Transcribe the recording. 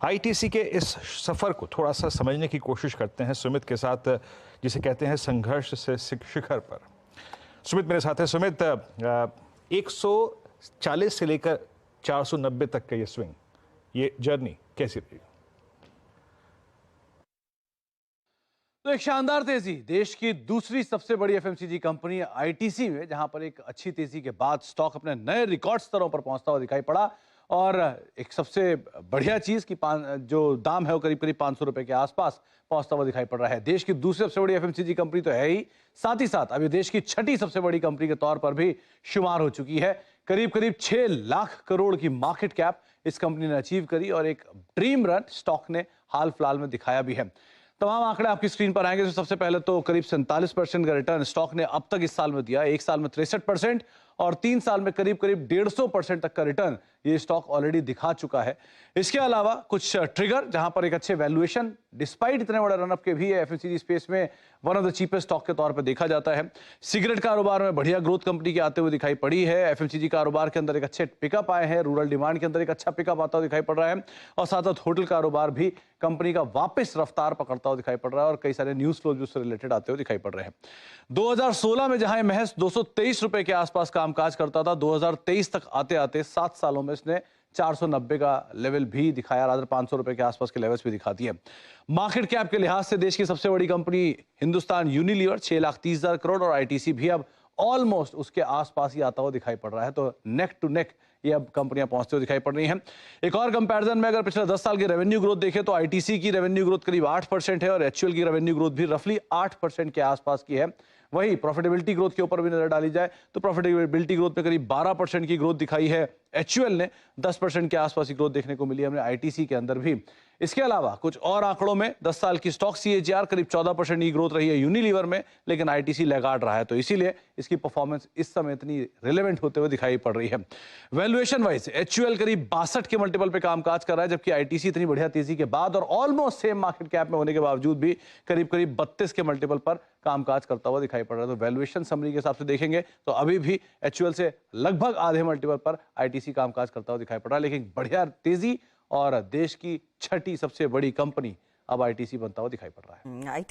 ITC के इस सफ़र को थोड़ा सा समझने की कोशिश करते हैं सुमित के साथ, जिसे कहते हैं संघर्ष से शिखर पर। सुमित मेरे साथ है। सुमित, 140 से लेकर 490 तक का ये स्विंग, ये जर्नी कैसी रही? तो एक शानदार तेजी देश की दूसरी सबसे बड़ी एफएमसीजी कंपनी आईटीसी में, जहां पर एक अच्छी तेजी के बाद स्टॉक अपने नए रिकॉर्ड स्तरों पर पहुंचता हुआ दिखाई पड़ा। और एक सबसे बढ़िया चीज की जो दाम है वो करीब करीब 500 रुपए के आसपास पहुंचता हुआ दिखाई पड़ रहा है। देश की दूसरी सबसे बड़ी एफएमसीजी कंपनी तो है ही, साथ ही साथ अभी देश की छठी सबसे बड़ी कंपनी के तौर पर भी शुमार हो चुकी है। करीब करीब 6 लाख करोड़ की मार्केट कैप इस कंपनी ने अचीव करी और एक ड्रीम रन स्टॉक ने हाल फिलहाल में दिखाया भी है। तमाम आंकड़े आपकी स्क्रीन पर आएंगे। तो सबसे पहले तो करीब 47% का रिटर्न स्टॉक ने अब तक इस साल में दिया। एक साल में 63% और 3 साल में करीब करीब 150% तक का रिटर्न ये स्टॉक ऑलरेडी दिखा चुका है। इसके अलावा कुछ ट्रिगर, जहां पर एक अच्छे वैल्यूएशन डिस्पाइट इतने बड़े रनअप के भी एफएमसीजी स्पेस में one of the cheapest stock के तौर पर देखा जाता है। सिगरेट कारोबार में बढ़िया ग्रोथ कंपनी के आते हुए दिखाई पड़ी है। एफएमसीजी कारोबार के अंदर एक अच्छे पिकअप आए हैं, रूरल डिमांड के अंदर एक अच्छा पिकअप आता हुआ दिखाई पड़ रहा है और साथ साथ होटल कारोबार भी कंपनी का वापस रफ्तार पकड़ता हुआ दिखाई पड़ रहा है और कई सारे न्यूज फ्लो उससे रिलेटेड आते हुए दिखाई पड़ रहे हैं। 2016 में जहां महज 223 रुपए के आसपास कामकाज करता था, 2023 तक आते आते 7 सालों में इसने 490 का लेवल भी दिखाया, रादर 500 रुपए के आसपास के लेवल्स भी दिखा दिए। मार्केट कैप के लिहाज से देश की सबसे बड़ी कंपनी हिंदुस्तान यूनिलीवर 6,30,000 करोड़ और आईटीसी भी अब ऑलमोस्ट उसके आसपास ही आता हुआ दिखाई पड़ रहा है। तो नेक टू नेक ये अब कंपनियां पहुंचते हुए दिखाई पड़ रही हैं। एक और कंपैरिजन में अगर पिछले 10 साल की रेवेन्यू ग्रोथ देखें तो आईटीसी की रेवेन्यू ग्रोथ करीब 8% है और एचयूएल की रेवेन्यू ग्रोथ भी रफली 8% के आसपास की है। वही प्रॉफिटेबिलिटी ग्रोथ के ऊपर भी नजर डाली जाए तो प्रॉफिटेबिलिटी ग्रोथ में करीब 12% की ग्रोथ दिखाई है। एचयूएल ने 10% के आसपास की ग्रोथ देखने को मिली हमने आईटीसी के अंदर भी। इसके अलावा कुछ और आंकड़ों में 10 साल की स्टॉक सीएजीआर करीब 14% की ग्रोथ रही है यूनिलीवर में, लेकिन आईटीसी लैगार्ड रहा है। तो इसीलिए इसकी परफॉर्मेंस इस समय इतनी रिलेवेंट होते हुए दिखाई पड़ रही है। वैल्यूएशन वाइज एचयूएल करीब 62 के मल्टीपल पे कामकाज कर रहा है, जबकि आईटीसी इतनी बढ़िया तेजी के बाद और ऑलमोस्ट सेम मार्केट कैप में होने के बावजूद भी करीब करीब 32 के मल्टीपल पर कामकाज करता हुआ दिखाई पड़ रहा है। तो वैल्यूएशन समरी के हिसाब से देखेंगे तो अभी भी एचयूएल से लगभग आधे मल्टीपल पर आईटीसी कामकाज करता हुआ दिखाई पड़ रहा है, लेकिन बढ़िया तेजी और देश की छठी सबसे बड़ी कंपनी अब आईटीसी बनता हुआ दिखाई पड़ रहा है।